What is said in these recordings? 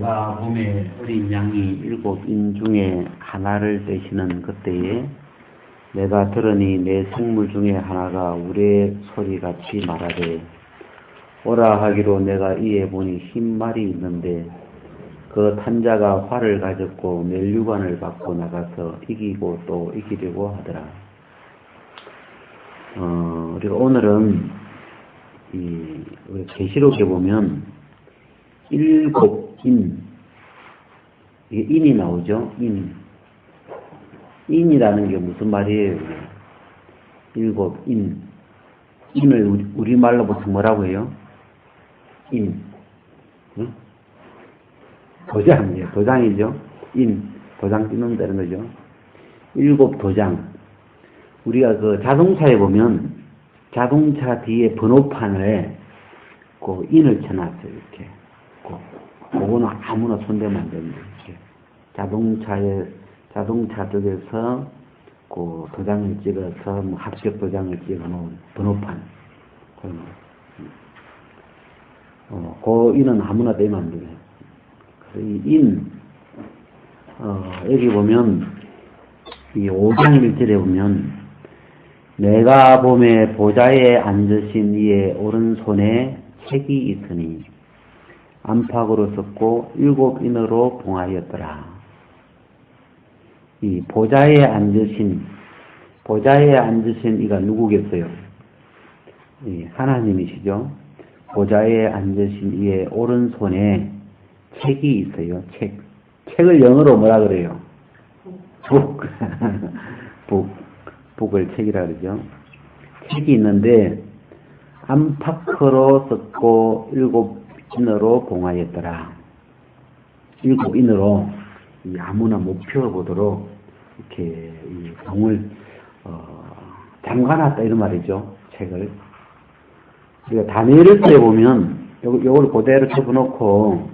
내가 봄에 어린 양이 7인 중에 하나를 떼시는 그때에 내가 들으니 내 생물 중에 하나가 우레 소리같이 말하되 오라 하기로 내가 이에 보니 흰 말이 있는데 그 탄자가 활을 가졌고 멸류관을 받고 나가서 이기고 또 이기려고 하더라. 우리가 오늘은 우리 계시록에 보면 7인, 이게 인이 나오죠. 인이라는 게 무슨 말이에요? 7인. 인을 우리말로 보통 뭐라고 해요? 인. 응? 도장이에요. 도장이죠. 도장 띄는다는 거죠. 7 도장. 우리가 그 자동차에 보면 자동차 뒤에 번호판에 그 인을 쳐놨어요. 이렇게. 그거는 아무나 손대면 안 됩니다. 이렇게. 자동차 쪽에서 그 도장을 찍어서 뭐 합격 도장을 찍어 놓은 번호판. 그 인은 아무나 떼면 안 돼요. 이 여기 보면, 이 5장 1절에 보면, 내가 봄에 보좌에 앉으신 이의 오른손에 책이 있으니, 안팎으로 섰고 7인으로 봉하였더라. 이 보좌에 앉으신 이가 누구겠어요? 하나님이시죠. 보좌에 앉으신 이의 오른손에 책이 있어요. 책을 영어로 뭐라 그래요? 북을 책이라 그러죠. 책이 있는데 안팎으로 썼고 7인으로 봉하였더라. 7인으로 아무나 못 펴보도록 이렇게 이 봉을 잠가놨다 이런 말이죠. 책을. 우리가 다니엘서에 보면 요걸 그대로 접어놓고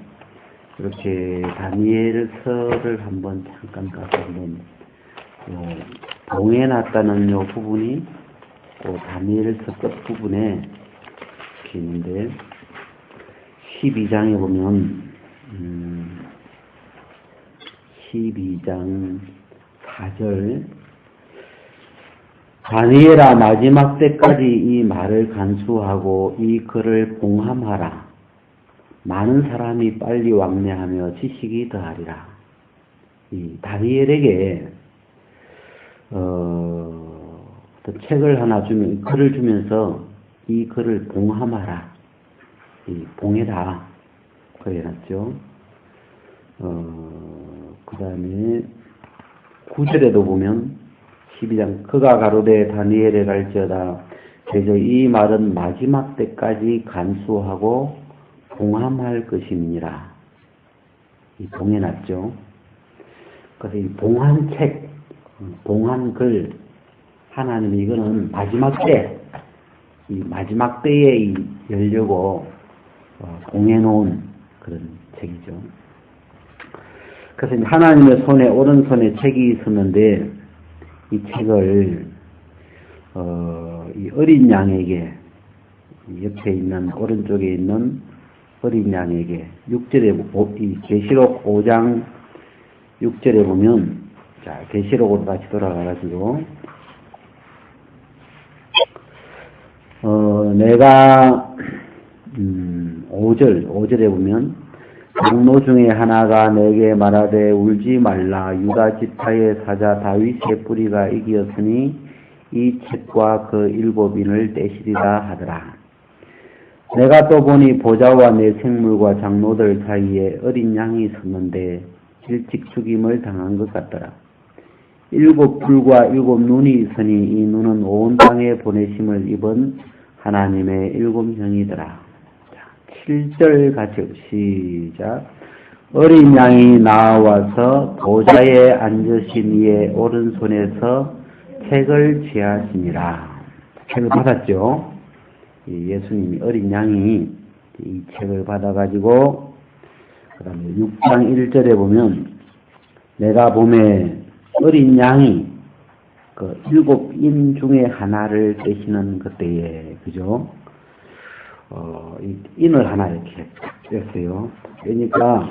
이렇게 다니엘서를 한번 잠깐 가서 한번 봉해놨다는 요 부분이 다니엘서 끝 부분에 이렇게 있는데 12장에 보면 12장 4절 다니엘아 마지막 때까지 이 말을 간수하고 이 글을 봉함하라. 많은 사람이 빨리 왕래하며 지식이 더하리라. 이 다니엘에게 책을 하나 주면 글을 주면서 이 글을 봉함하라. 봉해라. 그래놨죠. 그 다음에 9절에도 보면 12장 그가 가로되 다니엘에 갈지어다 그래서 이 말은 마지막 때까지 간수하고 봉함할 것임이니라. 봉해놨죠. 그래서 이 봉한 책, 봉한 글, 하나님 이거는 마지막 때에 열려고 봉해놓은 그런 책이죠. 그래서 하나님의 손에 오른손에 책이 있었는데 이 책을 이 어린 양에게 옆에 있는 오른쪽에 있는 어린 양에게 6절에 이 계시록 5장 6절에 보면 자 계시록으로 다시 돌아가가지고 내가 5절에 보면 장로 중에 하나가 내게 말하되 울지 말라 유다 지파의 사자 다윗의 뿌리가 이기었으니 이 책과 그 7인을 떼시리라 하더라. 내가 또 보니 보좌와 내 생물과 장로들 사이에 어린 양이 섰는데 일찍 죽임을 당한 것 같더라. 7 불과 7 눈이 있으니 이 눈은 온 땅에 보내심을 입은 하나님의 7형이더라. 7절 같이 시작. 어린 양이 나와서 보좌에 앉으신 이의 오른손에서 책을 취하시니라. 책을 받았죠. 예수님이 어린 양이 이 책을 받아가지고 그 다음에 6장 1절에 보면 내가 봄에 어린 양이 그 7인 중에 하나를 떼시는 그때에 그죠? 인을 하나 이렇게 뗐어요. 그러니까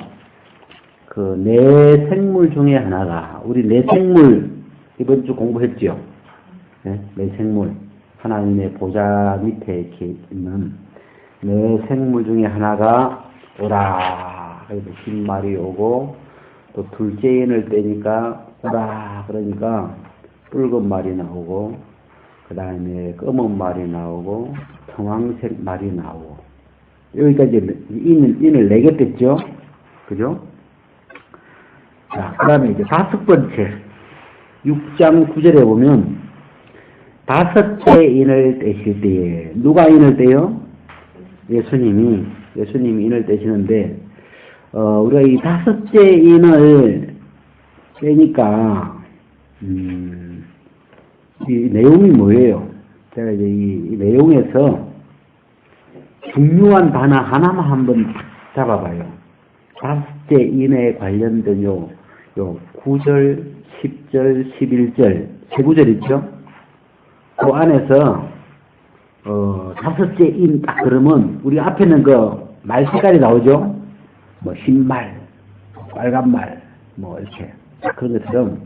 그 네 생물 중에 하나가 우리 네 생물 이번 주 공부했죠. 네, 네 생물 하나님의 보좌 밑에 이렇게 있는 네 생물 중에 하나가 오라 그래서 흰 말이 오고 또 둘째 인을 떼니까 오라 그러니까 붉은 말이 나오고 그 다음에 검은 말이 나오고 청황색 말이 나오고 여기까지 인을 4개 뗐죠. 그죠? 자, 그 다음에 이제 5번째 6장 9절에 보면 5째 인을 떼실 때에 누가 인을 떼요? 예수님이 인을 떼시는데 우리가 이 5째 인을 떼니까 이 내용이 뭐예요? 제가 이제 이 내용에서 중요한 단어 하나만 한번 잡아봐요. 5째 인에 관련된 요 9절, 10절, 11절 세 구절 있죠? 그 안에서 5째 인 딱 그러면 우리 앞에는 그 말 색깔이 나오죠? 뭐 흰말, 빨간말 뭐 이렇게 그런 것처럼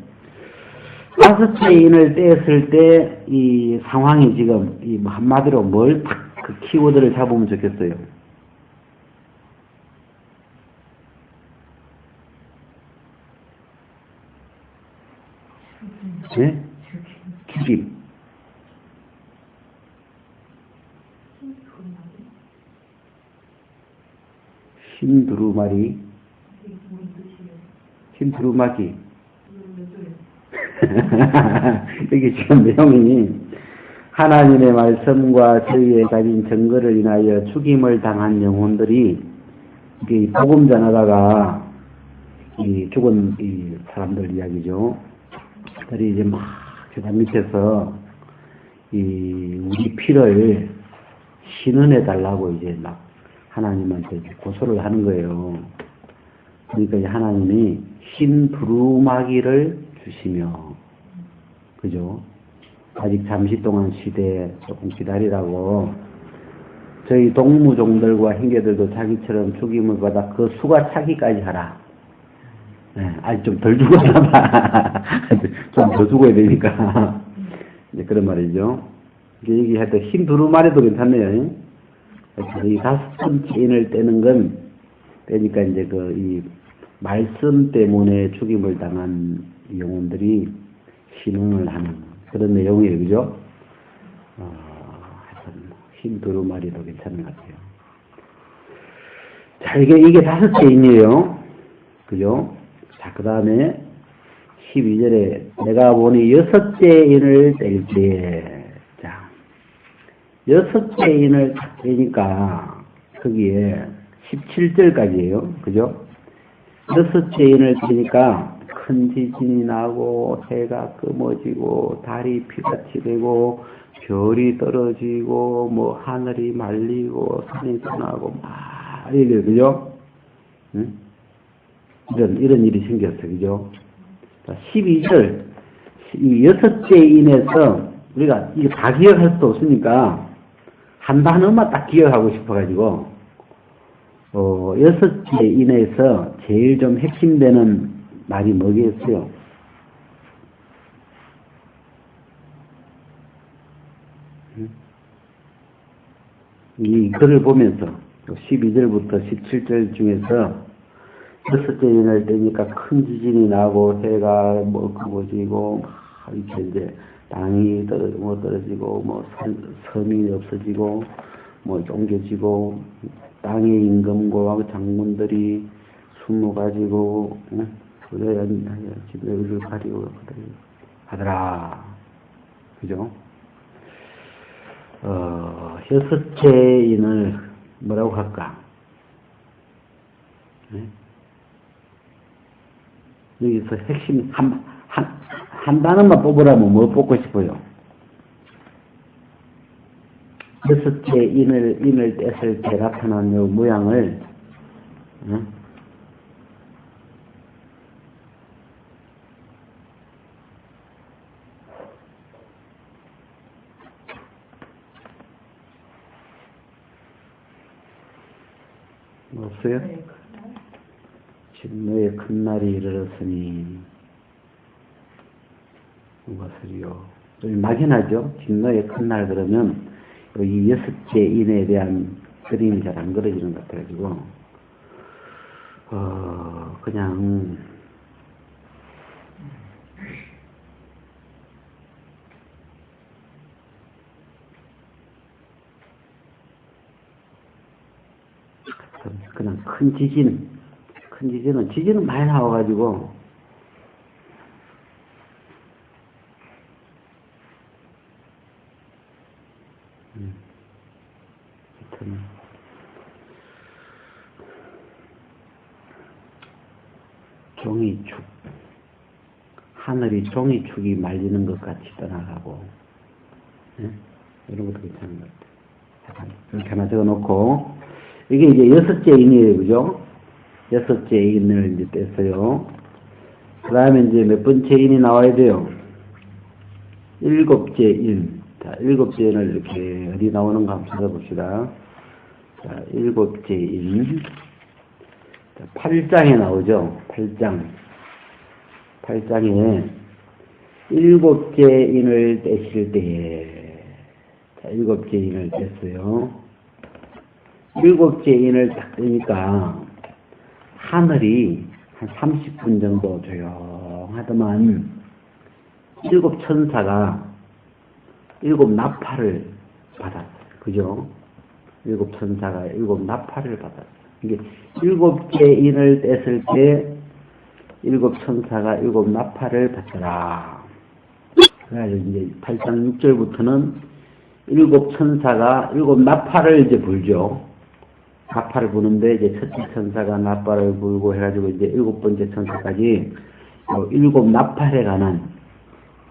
5째 인을 떼었을 때 이 상황이 지금 이 한마디로 뭘 딱 그 키워드를 잡으면 좋겠어요. 네? 죽임. 흰두루마리. 흰두루마기. 여기 지금 내용이 하나님의 말씀과 저희의 가진 증거를 인하여 죽임을 당한 영혼들이 이게 복음 전하다가 이 죽은 이 사람들 이야기죠. 들이 이제 막 계단 밑에서 이 우리 피를 신원해 달라고 이제 막 하나님한테 고소를 하는 거예요. 그러니까 이제 하나님이 흰 두루마기를 주시며, 그죠? 아직 잠시 동안 시대에 조금 기다리라고 저희 동무종들과 hin개들도 자기처럼 죽임을 받아 그 수가 차기까지 하라. 네, 아직 좀 덜 죽었나 봐. 좀 더 죽어야 되니까. 이제 그런 말이죠. 이게 얘기할 때 흰 두루마리도 괜찮네요. 이 5번째 인을 떼는 건, 떼니까 이제 이 말씀 때문에 죽임을 당한 영혼들이 신음을 하는 그런 내용이에요. 그죠? 하여튼, 흰 두루마리도 괜찮은 것 같아요. 자, 이게 5째 인이에요. 그죠? 자, 그 다음에 12절에 내가 보니 6째 인을 뗄 때, 자, 6째 인을 떼니까 거기에 17절까지예요. 그죠? 6째 인을 떼니까 큰 지진이 나고 해가 검어지고 달이 피같이 되고 별이 떨어지고 뭐 하늘이 말리고 산이 떠나고 막 이래요. 그죠? 응? 이런 일이 생겼어요. 그죠? 12절, 이 6째 인에서 우리가 이거 다 기억할 수도 없으니까 한 단어만 딱 기억하고 싶어가지고, 6째 인에서 제일 좀 핵심되는 말이 뭐겠어요? 이 글을 보면서 12절부터 17절 중에서 6째 인을 떼니까 큰 지진이 나고 해가 뭐 검어지고 이렇게 이제 땅이 떨어지고 뭐 섬이 없어지고 뭐 쫑겨지고 땅의 임금과 장군들이 숨어 가지고 그래야 집을 가리고 하더라. 그죠? 6째 인을 뭐라고 할까? 네? 여기서 핵심 한 단어만 뽑으라면 뭐 뽑고 싶어요? 6째 인을 뗐을 때 나타난 요 모양을, 응? 없어요? 진노의 큰 날이 이르렀으니 무엇을요? 좀 막연하죠? 진노의 큰 날 그러면 이 6개 인에 대한 그림이 잘 안 그려지는 것 같아가지고 그냥 큰 지진은 많이 나와가지고 하여튼 종이축 하늘이 종이축이 말리는 것 같이 떠나가고 이런 것도 괜찮은 것 같아요. 이렇게 하나 적어놓고 이게 이제 6째 인이에요, 그죠? 6째 인을 이제 뗐어요. 그 다음에 이제 몇 번째 인이 나와야 돼요? 7째 인. 자, 7째 인을 이렇게 어디 나오는가 한번 찾아봅시다. 자, 7째 인. 자, 8장에 나오죠? 8장. 8장에 7째 인을 떼실 때에, 자, 7째 인을 뗐어요. 7째 인을 딱 떼니까 하늘이 한 30분 정도 조용하더만 7 천사가 7 나팔을 받았어요. 그죠? 7 천사가 7 나팔을 받았어요. 이게 7째 인을 뗐을 때 7 천사가 7 나팔을 받더라. 그래가지고 이제 8장 6절부터는 7 천사가 7 나팔을 이제 불죠. 나팔을 부는데 이제 첫째 천사가 나팔을 불고 해가지고 이제 7번째 천사까지 7 나팔에 관한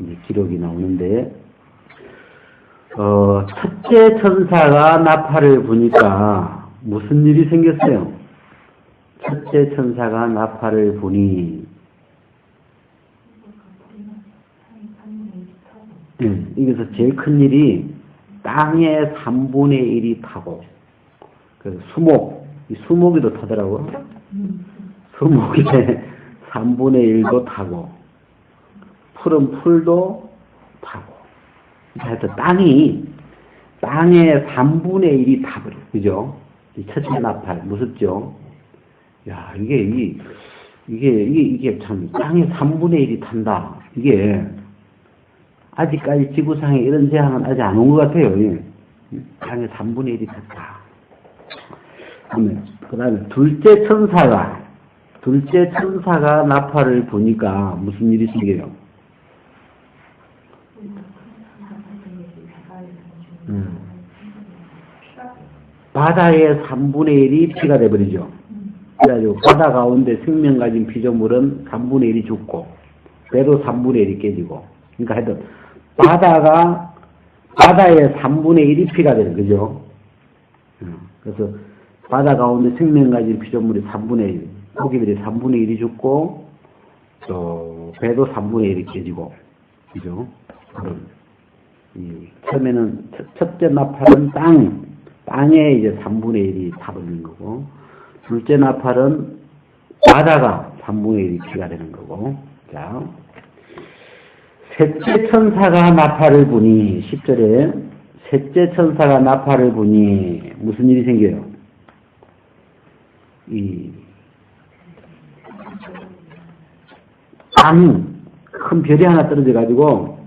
이제 기록이 나오는데 첫째 천사가 나팔을 부니까 무슨 일이 생겼어요? 첫째 천사가 나팔을 부니 여기서 제일 큰 일이 땅의 3분의 1이 타고 그 수목이도 타더라고. 수목의 3분의 1도 타고, 푸른 풀도 타고. 하여튼 땅의 3분의 1이 타버려. 그죠? 이 첫째 나팔, 무섭죠? 야, 이게 참, 땅의 3분의 1이 탄다. 이게, 아직까지 지구상에 이런 재앙은 아직 안 온 것 같아요. 땅의 3분의 1이 탔다. 그 다음에 둘째 천사가 나팔을 부니까 무슨 일이 생겨요? 바다의 3분의 1이 피가 돼버리죠. 그래가지고 바다 가운데 생명 가진 피조물은 3분의 1이 죽고 배도 3분의 1이 깨지고 그러니까 하여튼 바다의 3분의 1이 피가 되는 거죠. 그래서 바다 가운데 생명 가진 피조물이 3분의 1, 고기들이 3분의 1이 죽고, 또, 배도 3분의 1이 깨지고, 그죠? 처음에는, 첫째 나팔은 땅에 이제 3분의 1이 타버리는 거고, 둘째 나팔은 바다가 3분의 1이 피가 되는 거고, 자. 셋째 천사가 나팔을 부니, 10절에, 셋째 천사가 나팔을 부니, 무슨 일이 생겨요? 큰 별이 하나 떨어져가지고,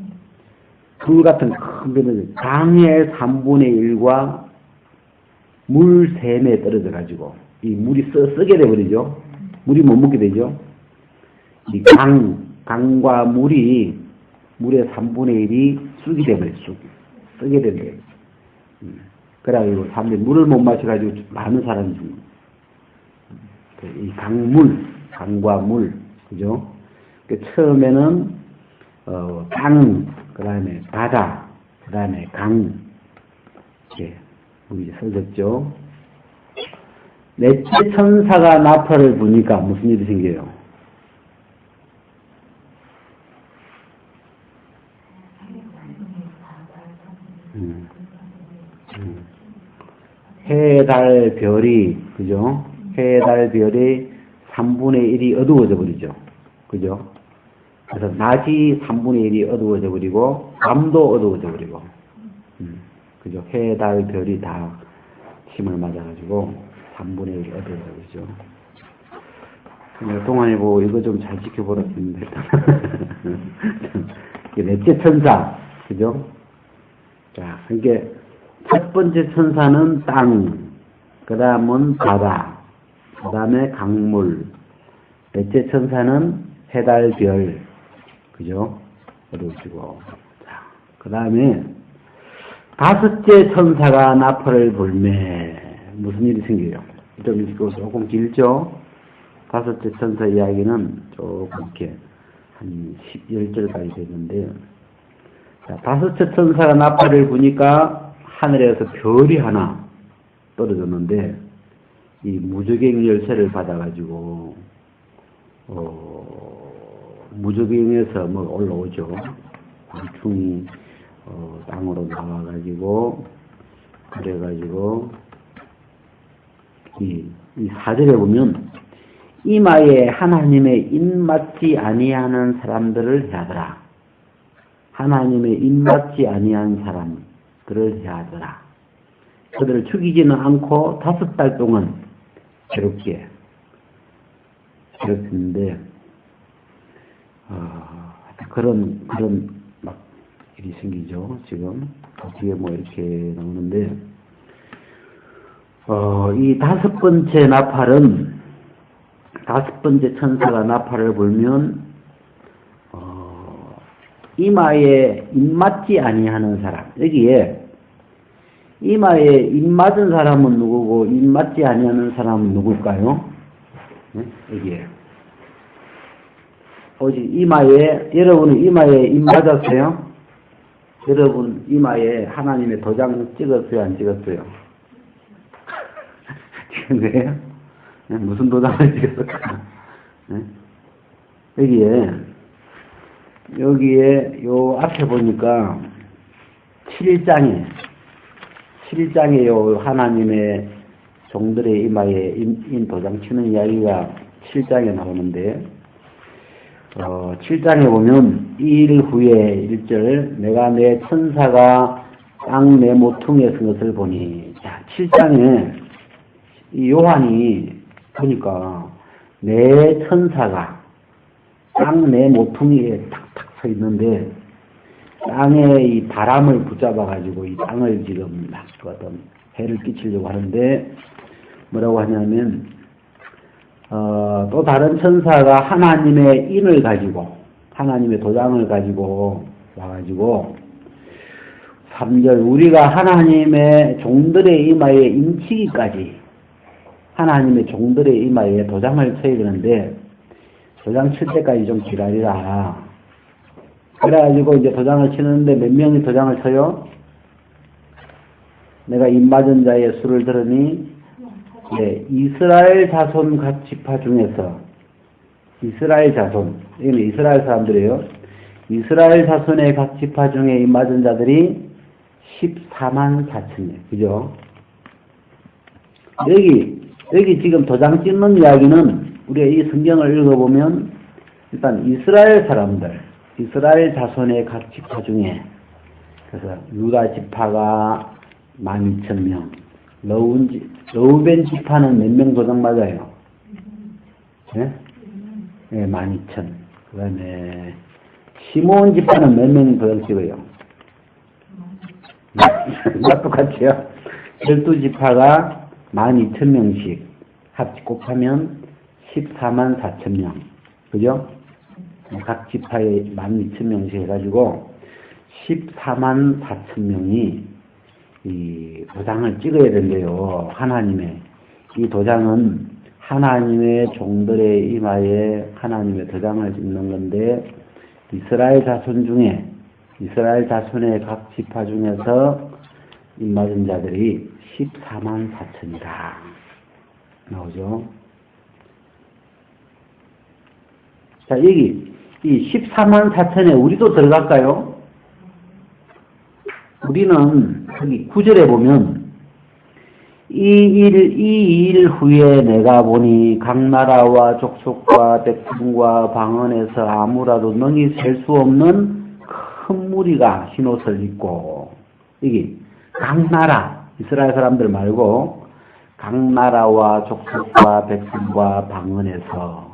불 같은 큰 별이, 강의 3분의 1과 물 샘에 떨어져가지고, 이 물이 쓰게 돼버리죠. 물이 못 먹게 되죠. 이 강과 물의 3분의 1이 쑥이 돼버려요, 쓰게 돼버려요. 그래가지고 사람들이 물을 못 마셔가지고 많은 사람이 죽는 이 강과 물, 그죠? 처음에는, 땅, 그 다음에 바다, 그 다음에 강, 이렇게 물이 써졌죠. 넷째 천사가 나팔을 부니까 무슨 일이 생겨요? 해, 달, 별이, 그죠? 해, 달, 별이 3분의 1이 어두워져 버리죠. 그죠? 그래서 낮이 3분의 1이 어두워져 버리고 밤도 어두워져 버리고 그죠? 해, 달, 별이 다 침을 맞아가지고 3분의 1이 어두워져 버리죠. 동안이보 이거 좀 잘 지켜보라 했는데 넷째 천사 그죠? 자, 이게 첫 번째 천사는 땅, 그 다음은 바다, 그 다음에 강물, 넷째 천사는 해달, 별, 그죠? 어두워지고. 자, 그 다음에 다섯째 천사가 나팔을 불매. 무슨 일이 생겨요? 좀 이거 조금 길죠? 다섯째 천사 이야기는 조금 이렇게 한 10절까지 되는데, 자, 다섯째 천사가 나팔을 부니까 하늘에서 별이 하나 떨어졌는데, 이 무저갱 열쇠를 받아가지고, 무저갱에서 뭐 올라오죠. 광충이, 땅으로 나와가지고, 그래가지고, 이 사절에 보면, 이마에 하나님의 입맞지 아니하는 사람들을 해하더라. 하나님의 입맞지 아니한 사람들을 해하더라. 그들을 죽이지는 않고 5달 동안 괴롭히는데, 그런 막 일이 생기죠. 지금 뒤에 뭐 이렇게 나오는데, 이 5번째 나팔은 5번째 천사가 나팔을 불면 이마에 입맞지 아니하는 사람, 여기에 이마에 입맞은 사람은 누구고 입맞지 아니하는 사람은 누굴까요? 네? 여기에 오직 이마에, 여러분은 이마에 입맞았어요? 여러분 이마에 하나님의 도장 찍었어요? 안 찍었어요? 찍었네요? 네? 무슨 도장을 찍었을까? 네? 여기에 요 앞에 보니까 7장에 요 하나님의 종들의 이마에 도장 치는 이야기가 7장에 나오는데, 7장에 보면 2일 후에 1절 내가 내 천사가 땅 내 모퉁이에 쓴 것을 보니, 자, 7장에 이 요한이 보니까 내 천사가 땅 내 모퉁이에 탁탁 서 있는데, 땅에 이 바람을 붙잡아가지고 이 땅을 지금 막 어떤 해를 끼치려고 하는데, 뭐라고 하냐면, 또 다른 천사가 하나님의 인을 가지고, 하나님의 도장을 가지고 와가지고, 3절, 우리가 하나님의 종들의 이마에 인치기까지, 하나님의 종들의 이마에 도장을 쳐야 되는데, 도장 칠 때까지 좀 기다리라. 그래가지고 이제 도장을 치는데 몇 명이 도장을 쳐요? 내가 입맞은 자의 수를 들으니, 네, 이스라엘 자손 각 지파 중에서, 이스라엘 자손, 이건 이스라엘 사람들이에요. 이스라엘 자손의 각 지파 중에 입맞은 자들이 14만 4천명, 그죠? 여기 지금 도장 찍는 이야기는 우리가 이 성경을 읽어보면 일단 이스라엘 사람들, 이스라엘 자손의 각 지파 중에, 그래서 유다 지파가 12,000명, 러우벤 지파는 몇 명 도장 맞아요? 네? 네, 12,000. 그 다음에 시몬 지파는 몇 명 도장 찍어요? 똑같아요. 12지파가 12,000명씩 곱하면 14만 4천명. 그죠? 각 지파에 12,000명씩 해가지고 14만 4천명이 이 도장을 찍어야 된대요. 하나님의. 이 도장은 하나님의 종들의 이마에 하나님의 도장을 찍는 건데, 이스라엘 자손 중에, 이스라엘 자손의 각 지파 중에서 입맞은 자들이 14만 4천이다. 나오죠? 자, 여기, 이 14만 4천에 우리도 들어갈까요? 우리는 여기 9절에 보면 이 일 후에 내가 보니 각 나라와 족속과 백성과 방언에서 아무라도 능히 셀 수 없는 큰 무리가 흰옷을 입고, 이게 각 나라, 이스라엘 사람들 말고 각 나라와 족속과 백성과 방언에서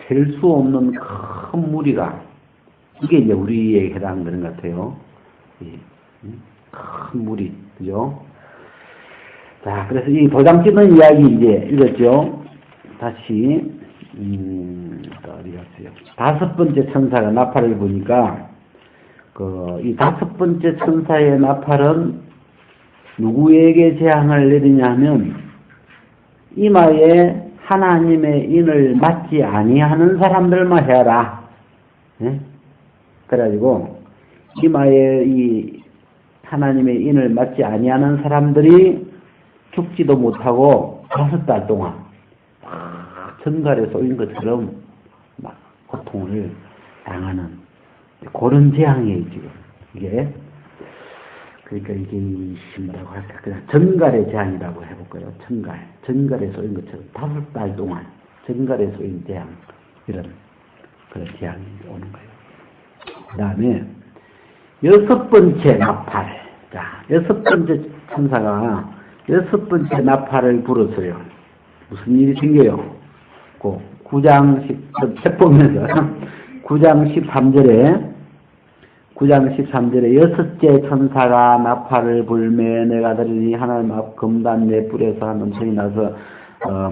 셀 수 없는 큰 무리가, 이게 이제 우리에 해당되는 것 같아요. 큰 무리, 그죠? 자, 그래서 이 도장 찍는 이야기 이제 읽었죠? 다시, 어디 갔어요? 다섯 번째 천사가 나팔을 부니까, 이 다섯 번째 천사의 나팔은 누구에게 재앙을 내리냐면, 이마에 하나님의 인을 맞지 아니하는 사람들만 해라. 네? 그래가지고, 이마에 이 하나님의 인을 맞지 아니하는 사람들이 죽지도 못하고 5달 동안 막 전갈에 쏘인 것처럼 막 고통을 당하는 그런 재앙이에요, 지금. 이게. 그러니까 이게 뭐라고 할까? 그냥 전갈의 재앙이라고 해볼까요? 전갈에 쏘인 것처럼 5달 동안 전갈에 쏘인 재앙, 이런 그런 재앙이 오는 거예요. 그 다음에 6번째 나팔. 자, 6번째 천사가 6번째 나팔을 불었어요. 무슨 일이 생겨요? 9장 10, 보면서 9장 13절에 여섯째 천사가 나팔을 불매 내가 들으니 하나님 앞 금단 네 뿔에서 한 음성이 나서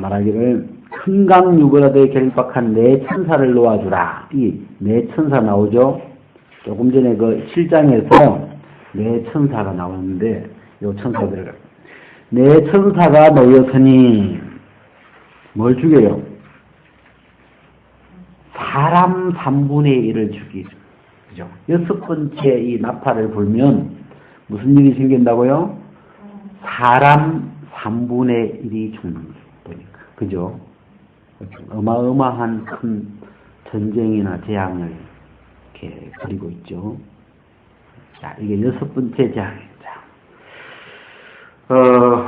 말하기를 흥강유골하되 결박한 네 천사를 놓아주라. 이 네 천사 나오죠? 조금 전에 그 7장에서 네 천사가 나오는데 요 천사들을 네 천사가 놓였으니 뭘 죽여요? 사람 3분의 1을 죽이죠. 그죠? 6번째 이 나팔을 불면 무슨 일이 생긴다고요? 사람 3분의 1이 죽는 거니까. 그죠? 어마어마한 큰 전쟁이나 재앙을 이렇게 그리고 있죠. 자, 이게 6번째 재앙입니다.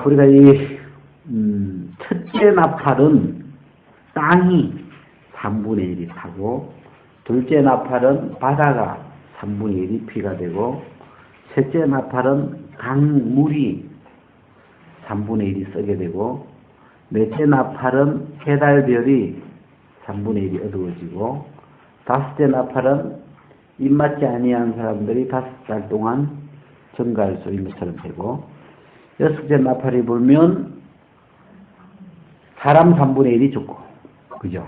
우리가 이, 첫째 나팔은 땅이 3분의 1이 타고, 둘째 나팔은 바다가 3분의 1이 피가 되고, 셋째 나팔은 강물이 3분의 1이 썩게 되고, 넷째 나팔은 해달별이 3분의 1이 어두워지고, 다섯째 나팔은 입맞지 아니한 사람들이 5달 동안 전갈 쏘인 것처럼 되고, 여섯째 나팔이 불면 사람 3분의 1이 죽고, 그죠?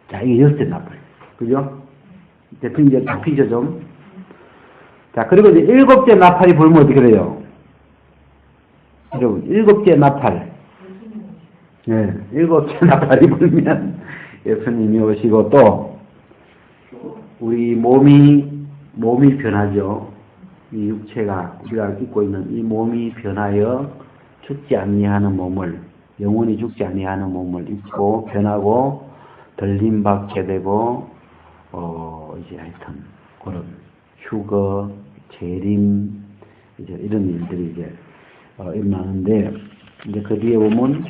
자, 이게 여섯째 나팔, 그죠? 대충 이제 잡히죠, 좀. 자, 그리고 이제 일곱째 나팔이 불면 어떻게 돼요? 여러분, 일곱째 나팔. 네, 일곱째 나팔이 불면 예수님이 오시고 또 우리 몸이 변하죠. 이 육체가 우리가 입고 있는 이 몸이 변하여 죽지 아니하는 몸을, 영원히 죽지 아니하는 몸을 입고 변하고 들림받게 되고 이제 하여튼 그런 휴거, 재림 이제 이런 일들이 이제 일어나는데, 이제 그 뒤에 보면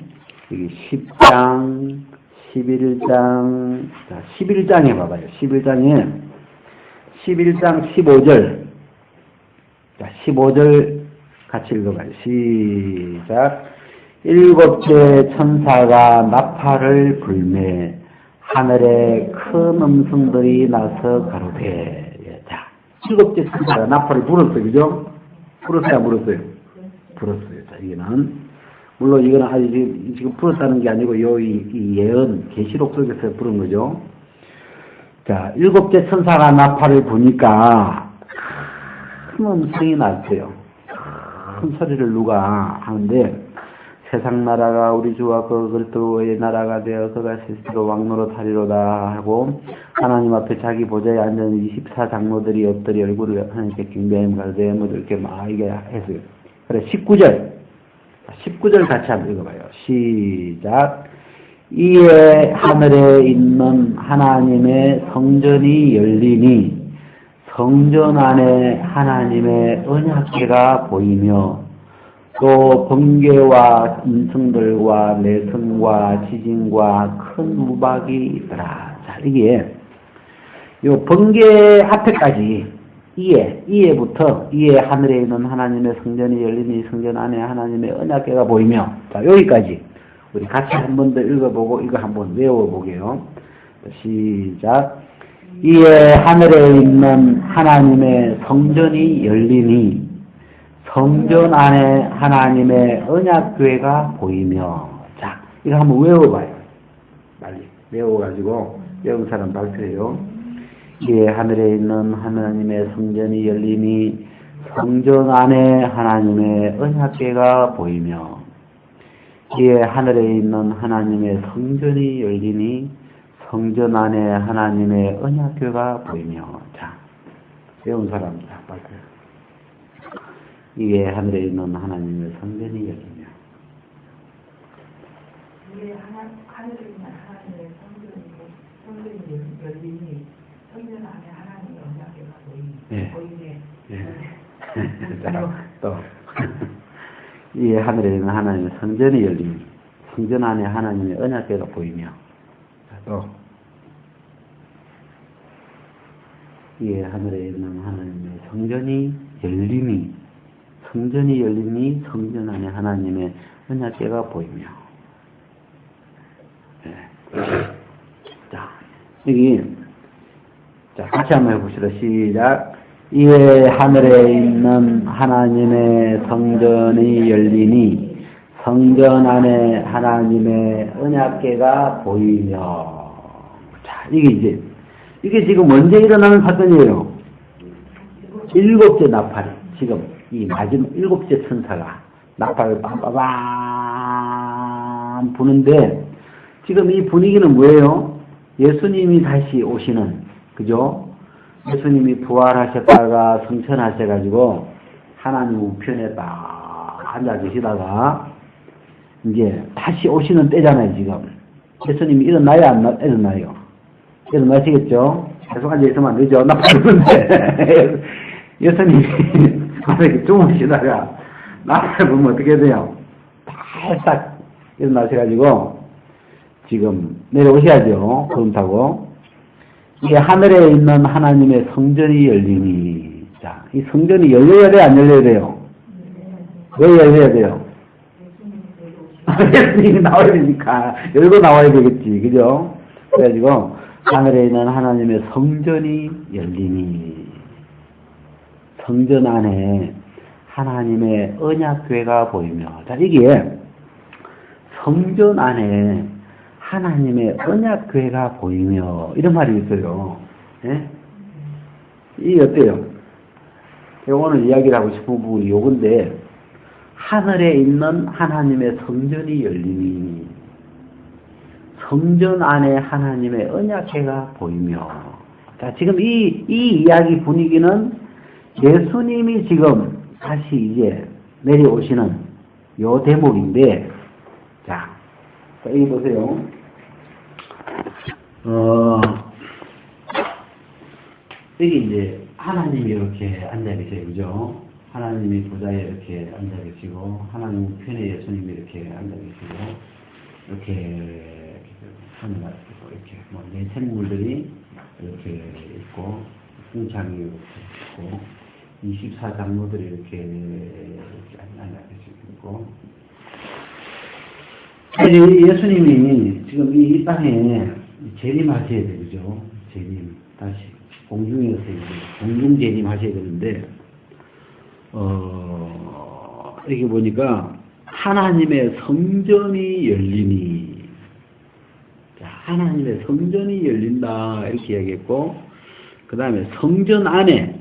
여기 10장, 11장, 자 11장에 봐봐요. 11장 15절. 자, 15절 같이 읽어봐요. 시작. 일곱째 천사가 나팔을 불매 하늘에 큰 음성들이 나서 가로되. 자, 일곱째 천사가 나팔을 불었어요. 그죠? 불었어요? 안 불었어요? 불었어요. 자, 이거는 물론 이거는 아직 지금 불었다는 게 아니고 이 예언 계시록 속에서 부른 거죠. 자, 일곱째 천사가 나팔을 부니까 큰 음성이 났어요. 큰 소리를 누가 하는데, 세상 나라가 우리 주와 그 그리스도의 나라가 되어 그가 스스로 왕노릇 하리로다 하고, 하나님 앞에 자기 보좌에 앉은 24장로들이 엎드리 얼굴을 하나님께 경배하며 가되 모두 이렇게 막 이게 했어요. 그래 19절 같이 한번 읽어봐요. 시작. 이에 하늘에 있는 하나님의 성전이 열리니 성전 안에 하나님의 언약궤가 보이며 또 번개와 인성들과 내성과 지진과 큰 우박이 있더라. 자, 이게 요 번개 앞에까지 이해부터 이해 하늘에 있는 하나님의 성전이 열리니 성전 안에 하나님의 언약궤가 보이며 자 여기까지 우리 같이 한 번 더 읽어보고 이거 한번 외워보게요. 시작. 이에 하늘에 있는 하나님의 성전이 열리니 성전 안에 하나님의 언약궤가 보이며 자 이거 한번 외워봐요. 빨리 외워가지고 외운 사람 발표해요. 이에 하늘에 있는 하나님의 성전이 열리니 성전 안에 하나님의 언약궤가 보이며 이에 하늘에 있는 하나님의 성전이 열리니 성전 안에 하나님의 언약궤가 보이며 자 외운 사람 다 발표해요. 이에 하늘에 있는 하나님의 성전이 열리며 이에 하늘에 있는 하나님의 성전이 열리니 성전 안에 하나님의 언약궤가 보이네. 예. 자, 또 이에 하늘에 있는 하나님의 성전이 열리니 성전 안에 하나님의 언약궤가 보이며 자, 또 이에 하늘에 있는 하나님의 성전이 열리니 성전 안에 하나님의 언약궤가 보이며 예. 자 여기 자, 같이 한번 해봅시다. 시작. 이에 하늘에 있는 하나님의 성전이 열리니 성전 안에 하나님의 언약궤가 보이며 자, 이게 지금 언제 일어나는 사건이에요? 일곱째 나팔이 지금 이 마지막 일곱째 천사가 나팔을 빰빰빰 부는데 지금 이 분위기는 뭐예요? 예수님이 다시 오시는 그죠? 예수님이 부활하셨다가 승천하셔가지고 하나님 우편에 딱 앉아 계시다가 이제 다시 오시는 때잖아요, 지금. 예수님이 일어나요, 안 일어나요? 일어나시겠죠? 계속 앉아있으면 안 되죠? 나 부르는데. 예수님이 만약에 주무시다가 나를 보면 어떻게 돼요? 살짝 일어나셔가지고 지금 내려오셔야죠, 구름 타고. 이게 하늘에 있는 하나님의 성전이 열리니 자, 이 성전이 열려야 돼요? 안 열려야 돼요? 왜 열려야 돼요? 예수님이 나와야 되니까 열고 나와야 되겠지, 그죠? 그래가지고 하늘에 있는 하나님의 성전이 열리니 성전 안에 하나님의 언약궤가 보이며 자, 이게 성전 안에 하나님의 언약궤가 보이며 이런 말이 있어요. 예? 이게 어때요? 오늘 이야기를 하고 싶은 부분이 요건데 하늘에 있는 하나님의 성전이 열리니 성전 안에 하나님의 언약궤가 보이며 자 지금 이 이야기 분위기는 예수님이 지금 다시 이제 내려오시는 요 대목인데 자 여기 보세요. 여기 이제 하나님이 이렇게 앉아 계세요. 그죠? 하나님이 보좌에 이렇게 앉아 계시고, 하나님 편에 예수님이 이렇게 앉아 계시고, 이렇게, 하늘가 있고, 이렇게, 네 생물들이 이렇게 있고, 승창이 이렇게 있고, 24장로들이 이렇게 앉아 계시고, 예수님이 지금 이 땅에 재림하셔야 되죠. 재림. 다시 공중에서 공중 재림하셔야 되는데, 여기 보니까 하나님의 성전이 열리니, 자, 하나님의 성전이 열린다 이렇게 이야기했고, 그 다음에 성전 안에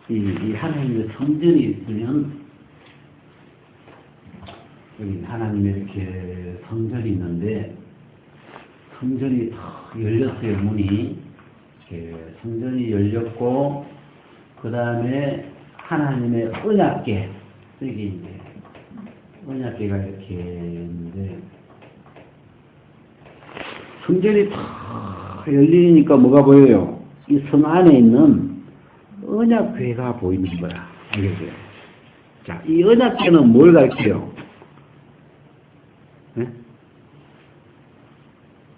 이 하나님의 성전이 있으면 여기 하나님의 이렇게 성전이 있는데 성전이 탁 열렸어요. 문이 이렇게 성전이 열렸고 그 다음에 하나님의 언약궤 여기 이제 언약궤가 이렇게 있는데 성전이 탁 열리니까 뭐가 보여요? 이 성 안에 있는 언약궤가 보이는 거야. 알겠어요? 자, 이 언약궤는 뭘 가르쳐요? 네?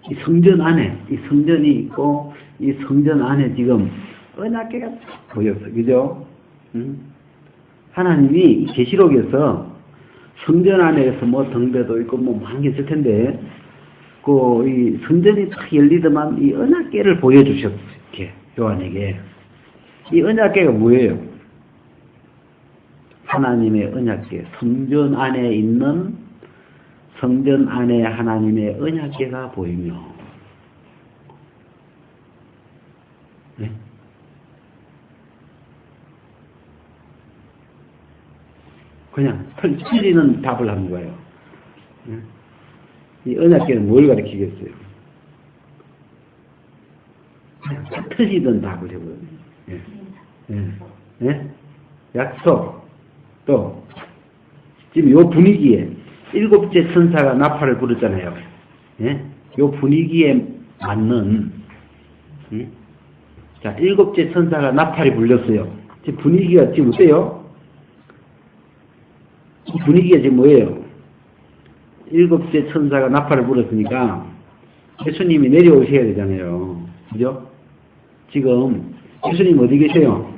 이 성전 안에, 이 성전이 있고, 이 성전 안에 지금 언약궤가 보였어. 그죠? 하나님이 이 계시록에서 성전 안에서 뭐 등대도 있고 뭐 많은 게 있을 텐데, 그, 이 성전이 탁 열리더만 이 언약궤를 보여주셨어. 이렇게, 요한에게. 이 언약궤가 뭐예요? 하나님의 언약궤. 성전 안에 있는 성전 안에 하나님의 언약궤가 보이며, 네? 그냥 틀리는 답을 하는 거예요. 네? 이 언약궤는 뭘 가르치겠어요? 틀리던 답을 해보여요. 네. 네. 네? 약속. 또 지금 요 분위기에 일곱째 천사가 나팔을 불었잖아요. 예? 요 분위기에 맞는 자, 일곱째 천사가 나팔이 불렸어요. 지금 분위기가 지금 어때요? 이 분위기가 지금 뭐예요? 일곱째 천사가 나팔을 불었으니까 예수님이 내려오셔야 되잖아요. 그죠? 지금 예수님 어디 계세요?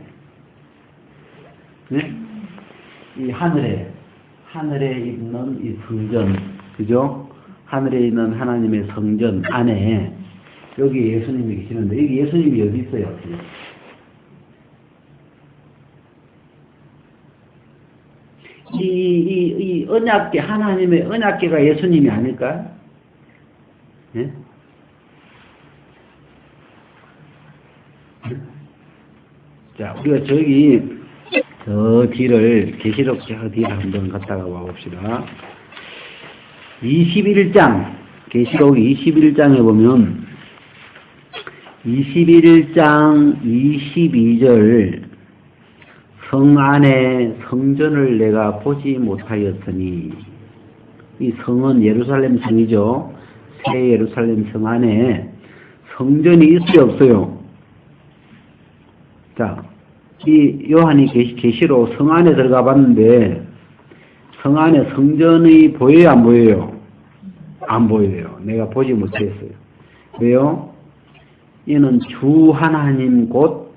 네? 이 하늘에 있는 이 성전, 그죠? 하늘에 있는 하나님의 성전 안에 여기 예수님이 계시는데, 여기 예수님이 어디 있어요? 이 언약궤, 하나님의 언약궤가 예수님이 아닐까? 네? 자, 우리가 저기 저 뒤를 계시록 저 뒤를 한번 갔다가 와봅시다. 21장 계시록 21장에 보면 21장 22절 성 안에 성전을 내가 보지 못하였으니, 이 성은 예루살렘 성이죠. 새 예루살렘 성 안에 성전이 있어요, 없어요? 자, 이 요한이 계시로 성 안에 들어가 봤는데 성 안에 성전이 보여요, 안 보여요? 안 보여요. 내가 보지 못했어요. 왜요? 이는 주 하나님 곧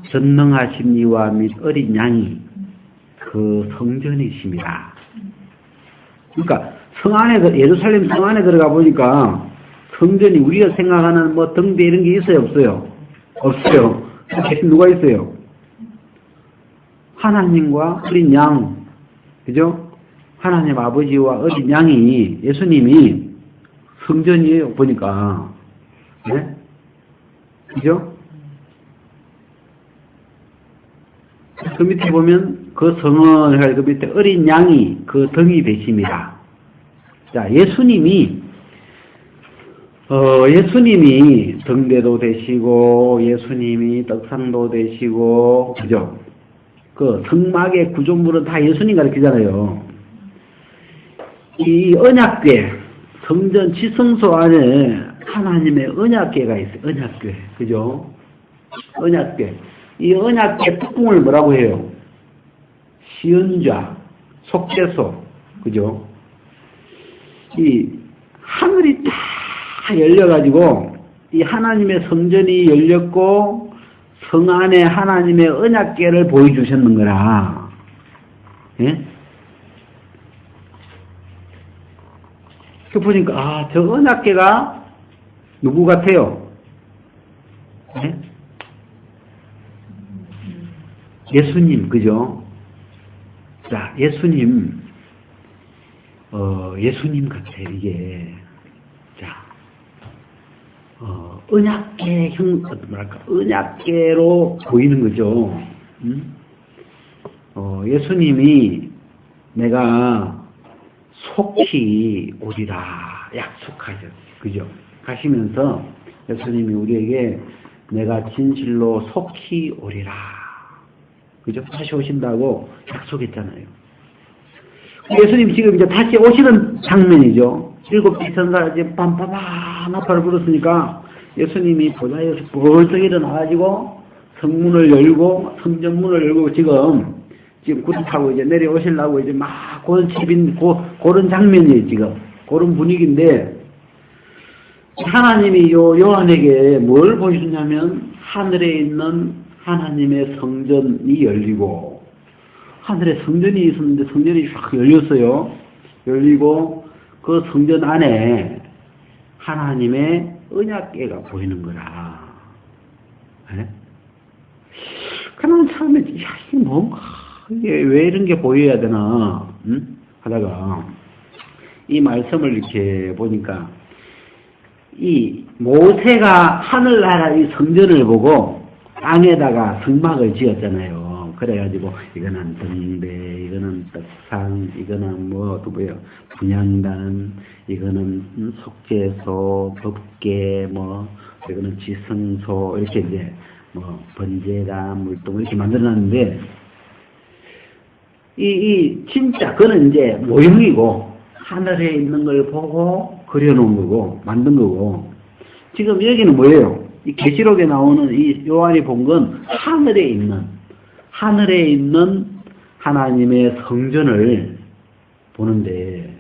전능하신 이와 및 어린 양이 그 성전이십니다. 그러니까 성 안에, 예루살렘 성 안에 들어가 보니까 성전이 우리가 생각하는 뭐 등대 이런 게 있어요, 없어요? 없어요. 대신 누가 있어요? 하나님과 어린 양, 그죠? 하나님 아버지와 어린 양이, 예수님이 성전이에요, 보니까. 네? 그죠? 그 밑에 보면 그 성은, 그 밑에 어린 양이 그 등이 되십니다. 자, 예수님이 등대도 되시고, 예수님이 떡상도 되시고, 그죠? 그 성막의 구조물은 다 예수님 가르치잖아요. 이 언약궤, 성전 지성소 안에 하나님의 언약궤가 있어요. 언약궤, 그죠? 언약궤. 이 언약궤 뚜껑을 뭐라고 해요? 시은좌, 속죄소, 그죠? 이 하늘이 다 열려가지고 이 하나님의 성전이 열렸고 성 안에 하나님의 언약궤를 보여주셨는 거라. 예? 그 보니까 아, 저 언약궤가 누구 같아요? 예? 예수님, 그죠? 자, 예수님 같아요, 이게. 자, 언약궤로 보이는 거죠. 예수님이 내가 속히 오리라 약속하셨어요. 그죠? 가시면서 예수님이 우리에게 내가 진실로 속히 오리라. 그죠? 다시 오신다고 약속했잖아요. 예수님 지금 이제 다시 오시는 장면이죠. 일곱째 천사가 이제 빰빰빰 나팔을 불었으니까 예수님이 보좌에서 벌떡 일어나가지고 성문을 열고 성전문을 열고 지금 지금 구름 타고 이제 내려오시려고 이제 막 그런 집인 그런 장면이에요, 지금. 그런 분위기인데, 하나님이 요한에게 뭘 보여주냐면, 하늘에 있는 하나님의 성전이 열리고, 하늘에 성전이 있었는데 성전이 쫙 열렸어요. 열리고, 그 성전 안에 하나님의 언약궤가 보이는 거라. 네? 그러면 처음에, 야, 이게 뭔가, 이게 왜 이런 게 보여야 되나, 응? 하다가, 이 말씀을 이렇게 보니까, 이 모세가 하늘나라의 성전을 보고 땅에다가 성막을 지었잖아요. 그래가지고 이거는 등대, 이거는 떡상, 이거는 또 뭐예요? 분향단, 이거는 속죄소, 법궤, 이거는 지성소 이렇게 이제 번제단, 물동 이렇게 만들어놨는데 이 진짜 그거는 이제 모형이고 하늘에 있는 걸 보고 그려놓은 거고 만든 거고 지금 여기는 뭐예요? 이 계시록에 나오는 이 요한이 본 건 하늘에 있는 하나님의 성전을 보는데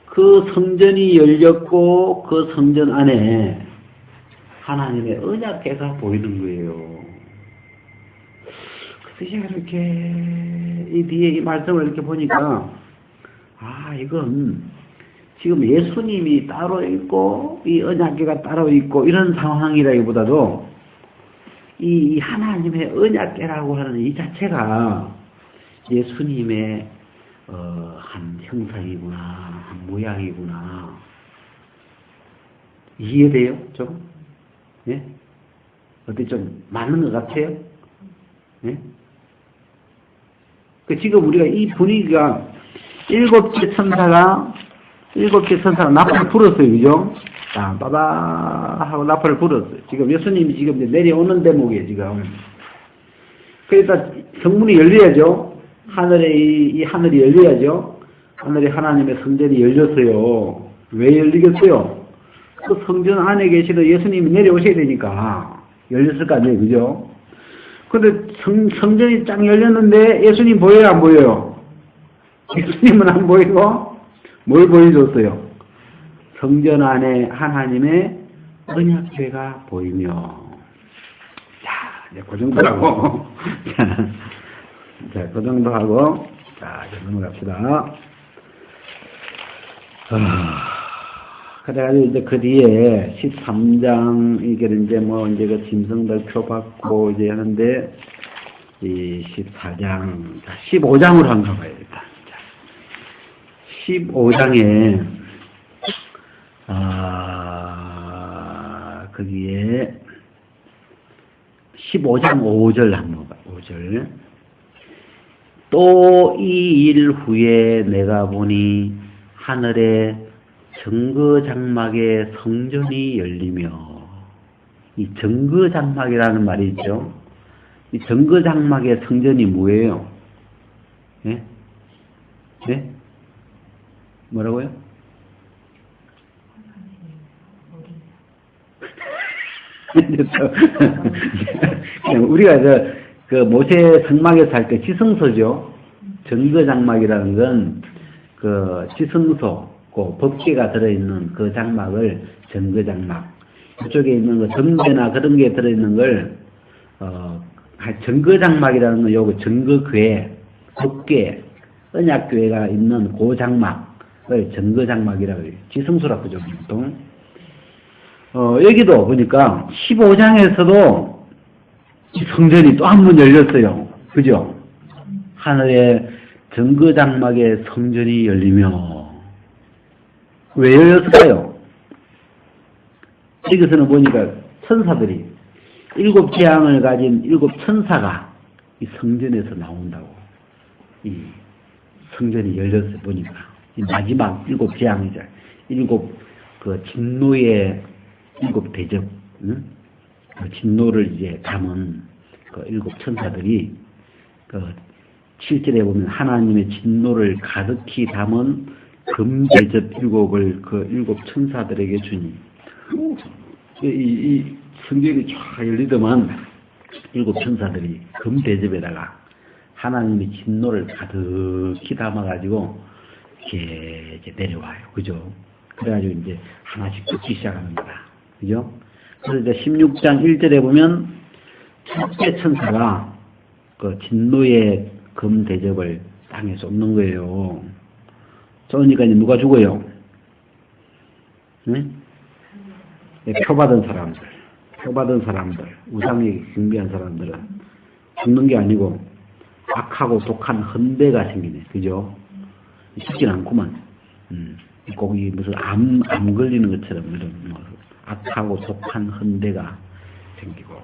그 성전이 열렸고 그 성전 안에 하나님의 언약궤가 보이는 거예요. 그래서 이렇게 이 뒤에 이 말씀을 이렇게 보니까 이건 지금 예수님이 따로 있고 이 언약궤가 따로 있고 이런 상황이라기보다도 이 하나님의 언약궤라고 하는 이 자체가 예수님의 한 형상이구나, 한 모양이구나. 이해돼요? 좀? 예? 어떻게 좀 맞는 것 같아요? 예? 지금 우리가 이 분위기가 일곱째 천사가 나팔을 불었어요. 그죠? 자, 빠바 하고 나팔을 불었어요. 지금 예수님이 지금 이제 내려오는 대목이에요, 지금. 그러니까 성문이 열려야죠. 이 하늘이 열려야죠. 하늘에 하나님의 성전이 열렸어요. 왜 열리겠어요? 그 성전 안에 계시던 예수님이 내려오셔야 되니까 열렸을 거 아니에요, 그죠? 근데 성전이 쫙 열렸는데 예수님 보여요, 안 보여요? 예수님은 안 보이고 뭘 보여줬어요? 성전 안에 하나님의 언약궤가 보이며. 자, 이제 그 정도 하고. 자, 그 정도 하고. 자, 이제 넘어갑시다. 그래가지고 이제 그 뒤에 13장, 이게 이제 이제 그 짐승들 표 받고 이제 하는데, 이 14장, 자, 15장으로 한번 가봐야겠다. 15장에, 거기에, 15장 5절 한번 봐, 5절. 또 이 일 후에 내가 보니 하늘에 정거장막의 성전이 열리며, 이 정거장막이라는 말이 있죠. 이 정거장막의 성전이 뭐예요? 예? 예? 뭐라고요? 우리가 그 모세 성막에서 할 때 지성소죠. 정거장막이라는 건 그 지성소, 그 법궤가 들어있는 그 장막을 정거장막. 그쪽에 있는 거 정대나 그런 게 들어있는 걸 정거장막이라는 건 요거 정거궤, 법궤, 언약궤가 있는 그 장막을 정거장막이라고 해요. 지성소라고 그러죠, 보통. 여기도 보니까 15장에서도 성전이 또 한 번 열렸어요. 그죠? 하늘에 정거장막의 성전이 열리며. 왜 열렸을까요? 여기서는 보니까 천사들이 7재앙을 가진 7천사가 이 성전에서 나온다고. 이 성전이 열렸어 보니까. 이 마지막 7재앙이죠. 7 그 진노의 7 대접, 응? 그 진노를 이제 담은 그 7천사들이 그 7절에 보면 하나님의 진노를 가득히 담은 금대접 7을 그 7천사들에게 주니 이 성경이 쫙 열리더만 7천사들이 금대접에다가 하나님의 진노를 가득히 담아가지고 이렇게 이제 내려와요. 그죠? 그래가지고 이제 하나씩 뜯기 시작하는 거다. 그죠? 그래서 이제 16장 1절에 보면 첫째 천사가 그 진노의 금 대접을 땅에 쏟는 거예요. 쏘니까 이제 누가 죽어요? 네? 표받은 사람들, 우상에게 경배한 사람들은 죽는 게 아니고 악하고 독한 헌대가 생기네. 그죠? 쉽진 않구만. 꼭 이 무슨 암 걸리는 것처럼 이런 뭐 악하고 독한 헌대가 생기고.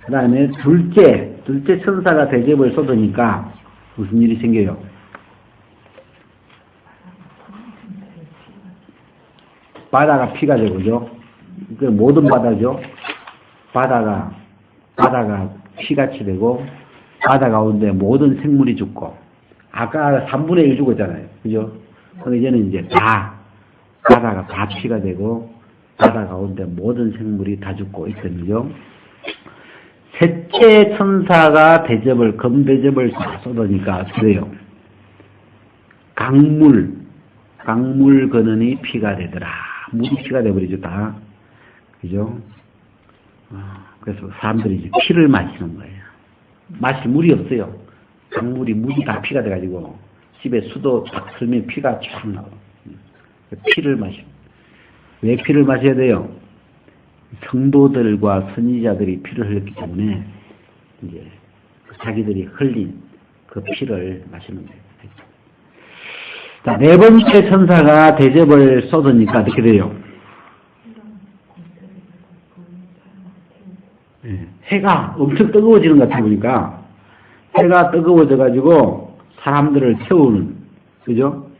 그 다음에 둘째 천사가 대접을 쏟으니까 무슨 일이 생겨요? 바다가 피가 되고, 그죠? 그 모든 바다죠. 바다가 피같이 되고, 바다 가운데 모든 생물이 죽고, 아까 3분의 1 죽었잖아요. 그죠? 근데 이제는 이제 바다가 다 피가 되고, 바다 가운데 모든 생물이 다 죽고 있거든요. 셋째 천사가 검대접을 쏟으니까 그래요. 강물 근원이 피가 되더라. 물이 피가 돼버리죠, 다. 그죠? 그래서 사람들이 이제 피를 마시는 거예요. 마실 물이 없어요. 물이 다 피가 돼가지고, 집에 수도 딱 틀면 피가 쫙 나와요. 피를 왜 피를 마셔야 돼요? 성도들과 선지자들이 피를 흘렸기 때문에, 이제, 자기들이 흘린 그 피를 마시는 거예요. 자, 네 번째 천사가 대접을 쏟으니까 어떻게 돼요? 해가 엄청 뜨거워지는 것 같아 보니까 해가 뜨거워져가지고 사람들을 태우는, 그죠?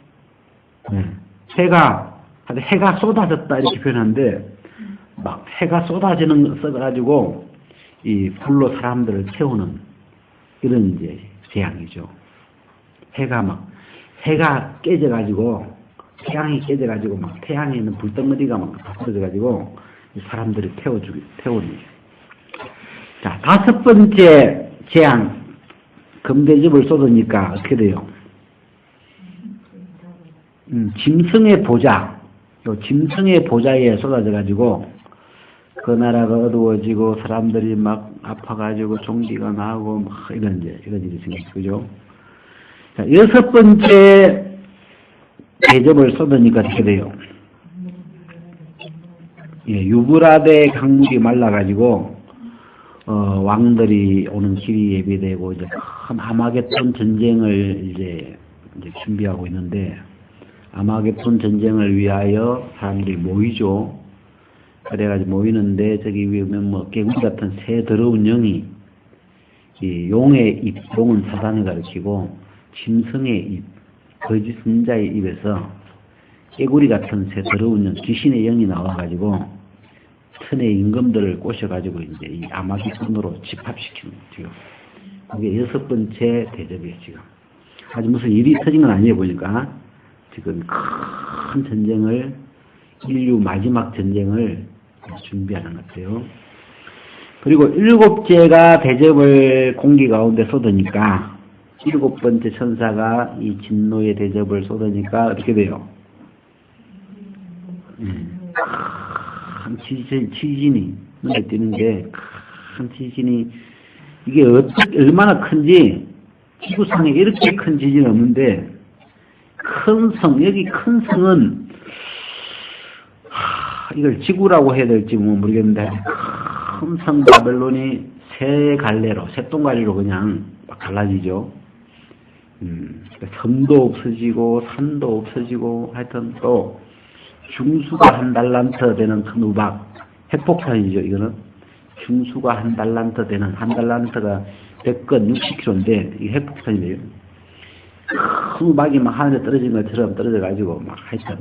해가 쏟아졌다 이렇게 표현하는데 막 해가 쏟아가지고 이 불로 사람들을 태우는 이런 이제 재앙이죠. 해가 깨져가지고, 태양이 깨져가지고, 막 태양에 있는 불덩어리가 막 떨어져가지고, 사람들을 태우는. 자, 다섯 번째 재앙, 금대접을 쏟으니까 어떻게 돼요? 짐승의 보좌에 쏟아져가지고, 그 나라가 어두워지고, 사람들이 막 아파가지고, 종기가 나고, 막 이런 일이 생기죠. 그죠? 자, 여섯 번째 대접을 쏟으니까 어떻게 돼요? 유브라데 강물이 말라가지고, 왕들이 오는 길이 예비되고, 이제 큰 아마겟돈 전쟁을 이제 준비하고 있는데, 아마겟돈 전쟁을 위하여 사람들이 모이죠. 그래가지고 모이는데, 저기 위에 뭐, 개구리 같은 새 더러운 영이, 용은 사단을 가리키고, 짐승의 입, 거짓 선자의 입에서 깨구리 같은 새 더러운 영, 귀신의 영이 나와가지고 천의 임금들을 꼬셔가지고 이제 이 아마겟돈으로 집합시키는 거죠. 그게 여섯 번째 대접이에요, 지금. 아직 무슨 일이 터진 건 아니에요, 보니까. 지금 큰 전쟁을, 인류 마지막 전쟁을 준비하는 것 같아요. 그리고 일곱째가 대접을 공기 가운데 쏟으니까 일곱 번째 천사가 이 진노의 대접을 쏟으니까 어떻게 돼요? 큰 지진이 눈에 띄는 게 큰 지진이 이게 얼마나 큰지 지구상에 이렇게 큰 지진은 없는데 여기 큰 성은 이걸 지구라고 해야 될지 뭐 모르겠는데 큰 성 바벨론이 새똥갈래로 그냥 막 갈라지죠. 섬도 없어지고 산도 없어지고 하여튼 또 중수가 1달란트 되는 큰 우박 핵폭탄이죠. 이거는 중수가 1달란트 되는 1달란트가 100건 60kg인데 이게 핵폭탄이래요. 큰 우박이 막 하늘에 떨어진 것처럼 떨어져가지고 막 하여튼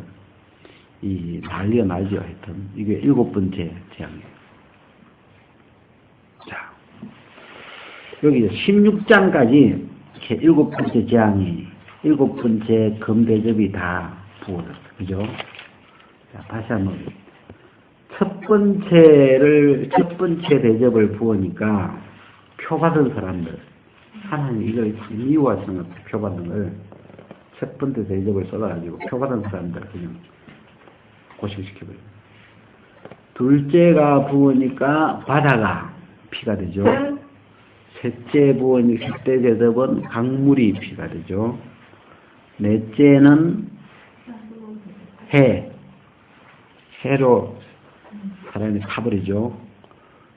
이 난리가 나죠. 하여튼 이게 일곱 번째 재앙이에요. 자, 여기 16장까지 이렇게 일곱 번째 재앙이, 일곱 번째 금대접이 다 부어졌어요. 그죠? 자, 다시 한번. 첫 번째 대접을 부으니까 표 받은 사람들, 하나님 이걸 미워하시는 걸 표받는 걸 첫 번째 대접을 써가지고 표받은 사람들 그냥 고식시켜버려요. 둘째가 부으니까 바다가 피가 되죠. 셋째 부으니까 셋째 대접은 강물이 피가 되죠. 넷째는 해로 사람이 타버리죠.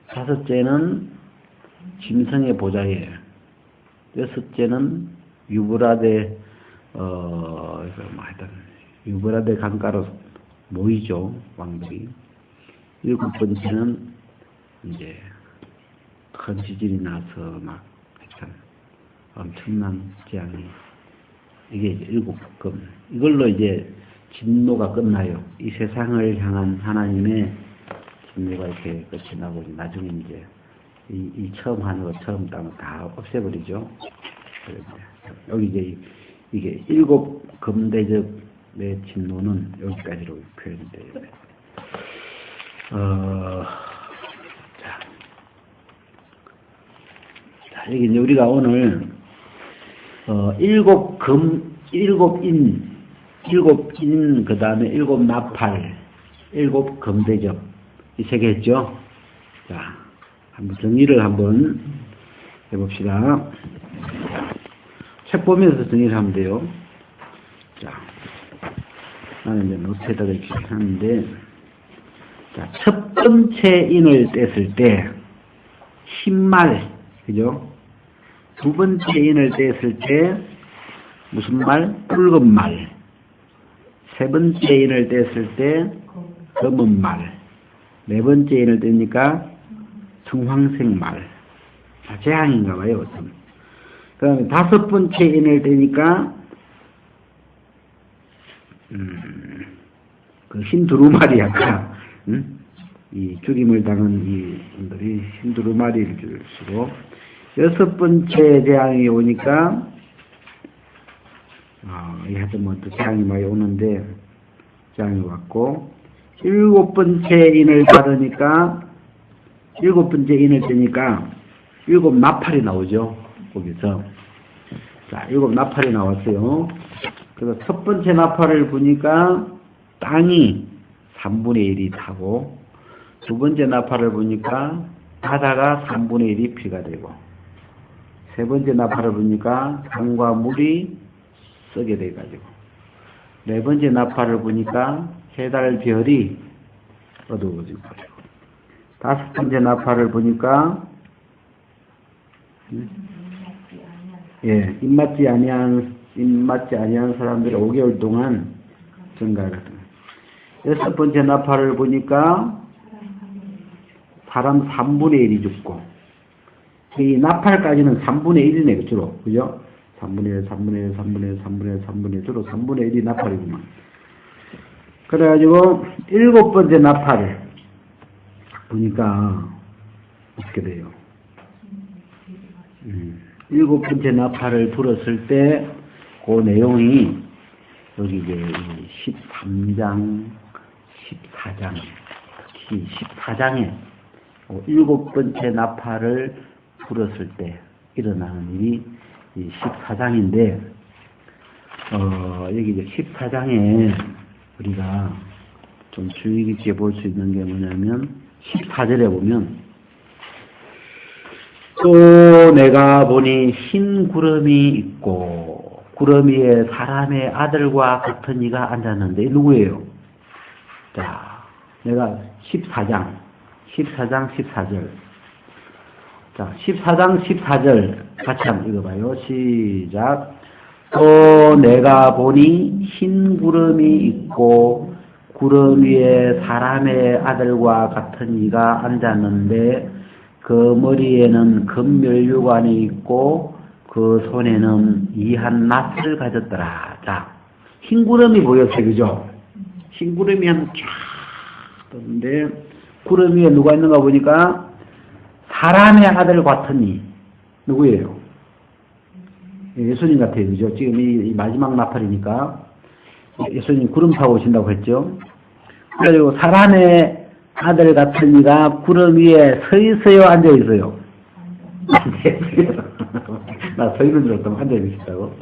다섯째는 짐승의 보좌에, 여섯째는 유브라데 유브라데 강가로 모이죠, 왕들이. 일곱 번째는 이제 큰 지진이 나서 막 하여튼 엄청난 재앙이, 이게 이제 일곱 금. 이걸로 이제 진노가 끝나요. 이 세상을 향한 하나님의 진노가 이렇게 끝이 나고 나중에 이제 이 처음 하늘과 처음 땅을 다 없애버리죠. 여기 이제 이게 일곱 금대접의 진노는 여기까지로 표현돼요. 자, 여기 이제 우리가 오늘 일곱 인, 그 다음에 일곱 나팔, 일곱 금대접, 이 세 개 했죠? 자, 한번 정리를 한번 해봅시다. 책 보면서 정리를 하면 돼요. 자, 나는 이제 노트에다가 이렇게 하는데, 자, 첫 번째 인을 뗐을 때, 흰말, 그죠? 두 번째 인을 뗐을 때, 무슨 말? 붉은 말. 세 번째 인을 뗐을 때, 검은 말. 네 번째 인을 떼니까, 청황색 말. 자, 재앙인가 봐요, 어떤. 그 다음에 다섯 번째 인을 떼니까, 그 흰 두루마리 아까, 이 죽임을 당한 이 분들이 흰 두루마리를 쓰고, 여섯 번째 재앙이 오니까, 하여튼 뭐 또 재앙이 많이 오는데, 재앙이 왔고, 일곱 번째 인을 받으니까, 일곱 번째 인을 떼니까, 일곱 나팔이 나오죠. 거기서. 자, 일곱 나팔이 나왔어요. 그래서 첫 번째 나팔을 보니까 땅이 3분의 1이 타고, 두 번째 나팔을 보니까 바다가 3분의 1이 피가 되고, 세 번째 나팔을 보니까 강과 물이 썩게 돼가지고, 네 번째 나팔을 보니까 해달 별이 어두워지고, 다섯 번째 나팔을 보니까 입맞지 아니한 사람들이 5개월 동안 증가를. 여섯 번째 나팔을 보니까 사람 3분의 1이 죽고, 이 나팔까지는 3분의 1이네, 주로. 그죠? 3분의 1, 3분의 1, 3분의 1, 3분의 1, 3분의 1, 주로 3분의 1이 나팔이구만. 그래가지고, 일곱 번째 나팔을 보니까, 어떻게 돼요? 일곱 번째 나팔을 불었을 때, 그 내용이, 여기 이제 13장, 14장, 특히 14장에 일곱 번째 나팔을 불었을 때 일어나는 일이 이 14장인데, 여기 이제 14장에 우리가 좀 주의 깊게 볼 수 있는 게 뭐냐면, 14절에 보면, 또 내가 보니 흰 구름이 있고 구름 위에 사람의 아들과 같은 이가 앉았는데, 누구예요? 자, 내가 14장 14절. 자, 14장 14절 같이 한번 읽어봐요. 시작. 또 내가 보니 흰 구름이 있고 구름 위에 사람의 아들과 같은 이가 앉았는데, 그 머리에는 금면류관이 있고 그 손에는 이한 낫을 가졌더라. 자, 흰 구름이 보였어요, 그죠? 흰 구름이 한 쫙 떴는데, 구름 위에 누가 있는가 보니까 사람의 아들 같으니, 누구예요? 예수님 같아요, 그죠? 지금 이 마지막 나팔이니까 예수님 구름 타고 오신다고 했죠. 그래가지고 사람의 아들 같은 이가 구름 위에 서 있어요, 앉아 있어요? 나 서 있는 줄 알았더니 앉아 계시다고.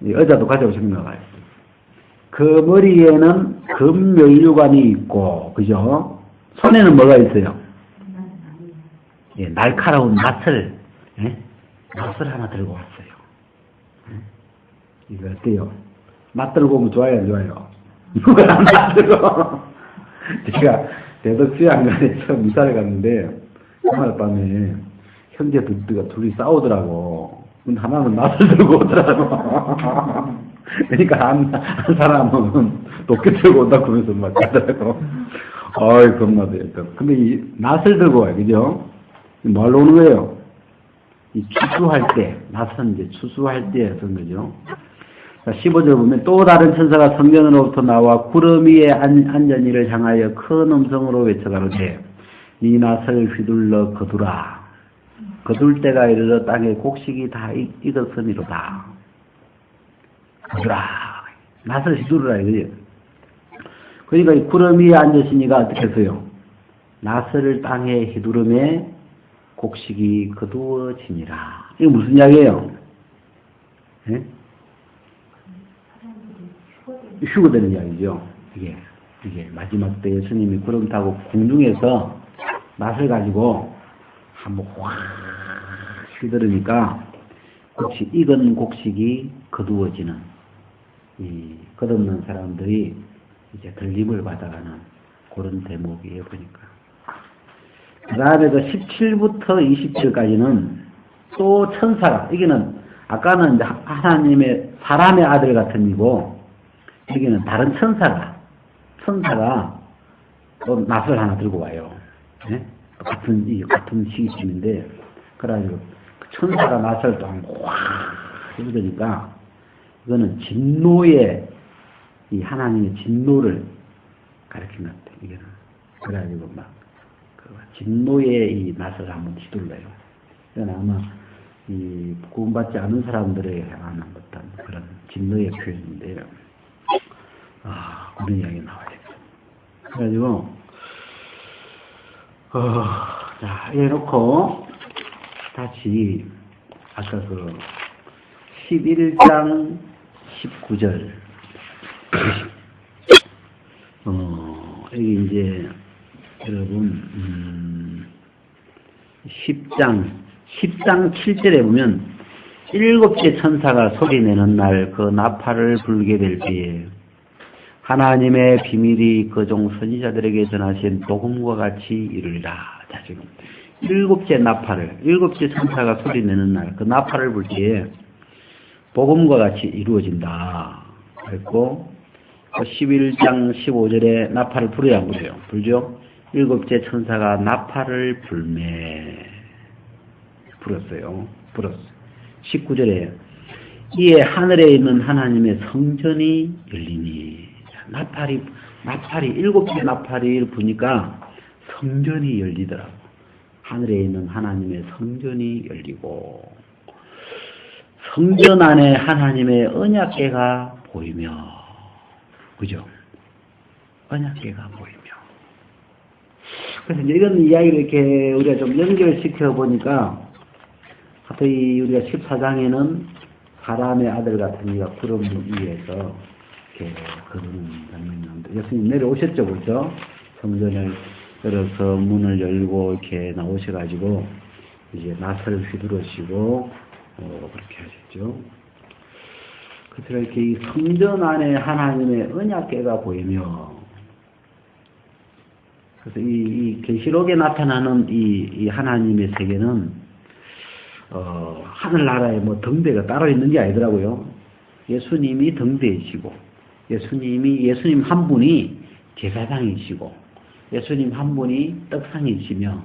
의자도 가져오셨나 봐요. 그 머리에는 금면류관이 있고, 그죠? 손에는 뭐가 있어요? 예, 날카로운 낫을, 예? 낫을 하나 들고 왔어요. 예? 이거 어때요? 낫 들고 오면 좋아요, 안 좋아요? 누가 낫 들고? 제가 대덕수양관에 처음 이사를 갔는데, 그날 밤에 형제 둘이 싸우더라고. 하나는 낫을 들고 오더라고. 그러니까 한 사람은 도끼 들고 온다고 하면서 막 가더라고. 어이, 겁나대요. 근데 이 낫을 들고 와요, 그죠? 뭘로 오는 거예요? 이 추수할 때, 낫은 이제 추수할 때 쓴 거죠. 15절 보면 또 다른 천사가 성전으로부터 나와 구름 위에 앉은 이를 향하여 큰 음성으로 외쳐가로되 네 낫을 휘둘러 거두라. 거둘 때가 이르러 땅에 곡식이 다 익었으니로다. 거두라. 낫을 휘두르라 이거예요. 그러니까 이 구름 위에 앉으시니가 어떻게 했어요? 낫을 땅에 휘두르매 곡식이 거두어지니라. 이거 무슨 이야기예요? 예? 휴거되는 이야기죠. 이게 마지막 때 예수님이 구름 타고 공중에서 낫을 가지고 한번 확 휘두르니까 익은 곡식이 거두어지는, 이 거듭난 사람들이 이제 들림을 받아가는 그런 대목이에요, 보니까. 그 다음에 그 17부터 20절까지는 또 천사가, 이게는 아까는 이제 하나님의 사람의 아들 같은 이고, 여기는 다른 천사가 또 낫을 하나 들고 와요. 네? 같은 시기쯤인데, 그래가지고 그 천사가 낫을 또 확 해주니까, 이거는 진노의, 이 하나님의 진노를 가리킨 것 같아요, 이게는. 그래가지고 진노의 이 낫을 한번 휘둘러요. 이건 아마 이 구원받지 않은 사람들에게 향하는 어떤 그런 진노의 표현인데요. 그런 이야기 나와야겠죠. 그래가지고, 자, 이래놓고, 다시, 아까 11장 19절. 여기 이제, 여러분, 10장 7절에 보면, 7째 천사가 소리내는 날 그 나팔을 불게 될 때에, 하나님의 비밀이 그 종 선지자들에게 전하신 복음과 같이 이르리라. 자, 지금 7째 나팔을, 7째 천사가 소리내는 날, 그 나팔을 불 때에 복음과 같이 이루어진다. 그랬고, 11장 15절에 나팔을 불어야 안 불어요? 불죠? 7째 천사가 나팔을 불었어요. 19절에 이에 하늘에 있는 하나님의 성전이 열리니, 나팔이 7개 나팔이 부니까 성전이 열리더라고. 하늘에 있는 하나님의 성전이 열리고, 성전 안에 하나님의 언약궤가 보이며, 그죠? 언약궤가 보이며. 그래서 이제 이런 이야기를 이렇게 우리가 좀 연결시켜 보니까, 갑자기 우리가 14장에는 사람의 아들 같은 이가 구름 위에서 이렇게 거두는 장면이 나옵니다. 예수님 내려오셨죠, 그렇죠? 성전을 열어서 문을 열고 이렇게 나오셔가지고 이제 낫을 휘두르시고 그렇게 하셨죠. 그래서 이렇게 이 성전 안에 하나님의 언약궤가 보이며, 그래서 이 계시록에 나타나는 이 하나님의 세계는 하늘나라에 뭐 등대가 따로 있는 게 아니더라고요. 예수님이 등대이시고, 예수님 한 분이 제사장이시고, 예수님 한 분이 떡상이시며,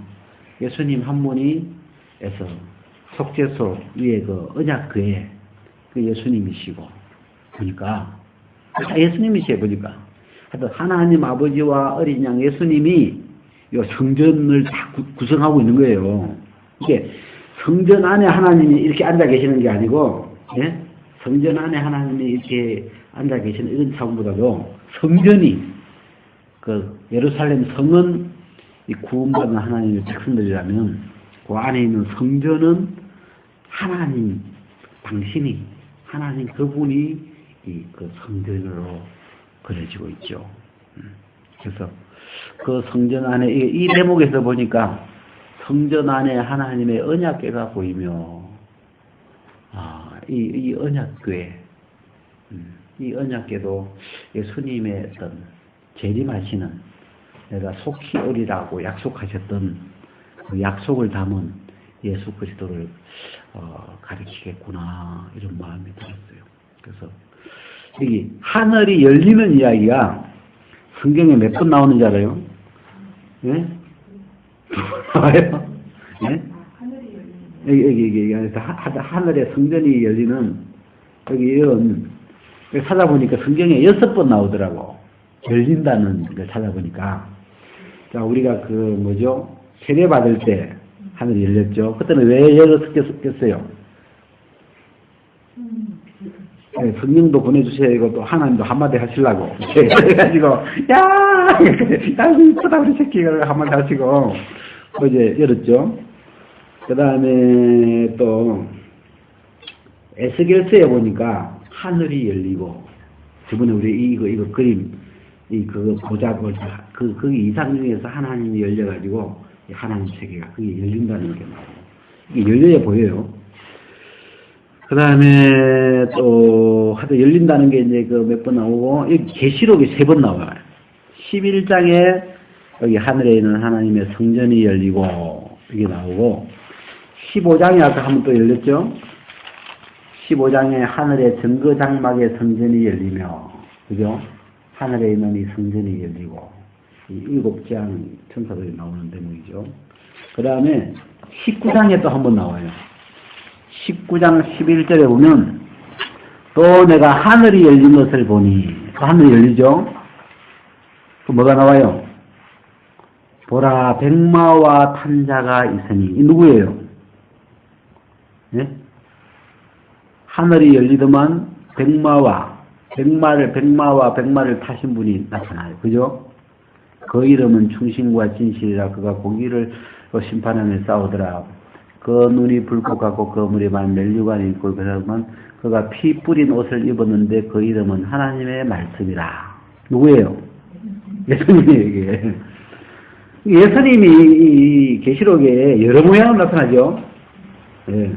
예수님 한 분이 에서 속죄소 위에 그 언약궤에 그 예수님이시고, 보니까 다 예수님이시에요. 보니까 하여튼 하나님 아버지와 어린 양 예수님이 이 성전을 다 구성하고 있는 거예요. 이게 성전 안에 하나님이 이렇게 앉아 계시는 게 아니고, 예? 성전 안에 하나님이 이렇게 앉아 계시는 이런 차원보다도 성전이, 그 예루살렘 성은 이 구원받은 하나님의 백성들이라면 그 안에 있는 성전은 하나님, 당신이, 하나님 그분이 그 성전으로 그려지고 있죠. 그래서 그 성전 안에, 이 대목에서 보니까 성전 안에 하나님의 언약궤가 보이며, 이 언약궤, 이 언약궤도 예수님의 어떤 재림하시는, 내가 속히 오리라고 약속하셨던 그 약속을 담은 예수 그리스도를 가리키겠구나, 이런 마음이 들었어요. 그래서 여기 하늘이 열리는 이야기가 성경에 몇 번 나오는지 알아요? 예? 나와요? 예? 여기 하늘에 성전이 열리는, 여기 이런, 찾아보니까 성경에 6번 나오더라고. 열린다는 걸 찾아보니까. 자, 우리가 세례 받을 때 하늘이 열렸죠. 그때는 왜 열었겠어요? 네, 성령도 보내주세요. 이것도 하나님도 한마디 하시려고. 그래가지고, 야, 이쁘다, 우리 새끼가 한마디 하시고, 이제 열었죠. 그 다음에 또, 에스겔서에 보니까 하늘이 열리고, 저번에 우리 이거 그림, 그거 보자, 그 이상 중에서 하나님이 열려가지고, 하나님 세계가 그게 열린다는 게 나오고, 이게 열려야 보여요. 그 다음에 또, 하여튼 열린다는 게 이제 몇 번 나오고, 여기 계시록이 3번 나와요. 11장에 여기 하늘에 있는 하나님의 성전이 열리고, 이게 나오고, 15장에 아까 한번 또 열렸죠? 15장에 하늘의 증거장막의 성전이 열리며, 그죠? 하늘에 있는 이 성전이 열리고, 이 7장 천사들이 나오는 대목이죠. 그 다음에 19장에 또 한번 나와요. 19장 11절에 보면, 또 내가 하늘이 열린 것을 보니, 또 하늘이 열리죠? 또 뭐가 나와요? 보라, 백마와 탄 자가 있으니, 이 누구예요? 예? 하늘이 열리더만 백마와 백마를 타신 분이 나타나요. 그죠? 그 이름은 충신과 진실이라. 그가 고기를 심판하며 싸우더라. 그 눈이 붉고 같고 그 물이 만 멸류관이 있고, 그러면 그가 피 뿌린 옷을 입었는데 그 이름은 하나님의 말씀이라. 누구예요? 예수님이에요. 예수님이 이 계시록에 여러 모양으로 나타나죠. 예.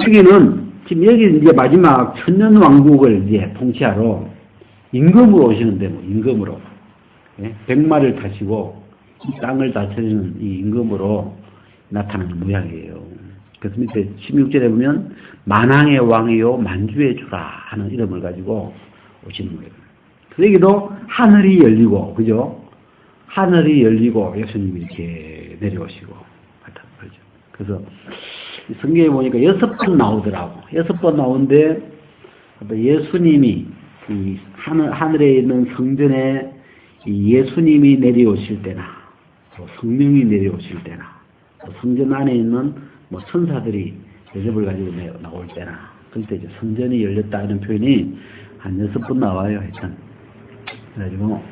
여기는 지금 여기 이제 마지막 천년왕국을 이제 통치하러 임금으로 오시는데, 임금으로. 예? 백마를 타시고 이 땅을 다스리는 이 임금으로 나타나는 모양이에요. 그래서 밑에 16절에 보면 만왕의 왕이요 만주의 주라 하는 이름을 가지고 오시는 거예요. 그래서 여기도 하늘이 열리고, 그죠? 하늘이 열리고 예수님이 이렇게 내려오시고, 그렇죠. 그래서 성경에 보니까 6번 나오더라고. 6번 나오는데 예수님이 이 하늘에 있는 성전에 예수님이 내려오실 때나, 또 성령이 내려오실 때나, 또 성전 안에 있는 천사들이 대접을 가지고 나올 때나, 그럴 때 이제 성전이 열렸다 이런 표현이 한 6번 나와요. 하여튼. 그래가지고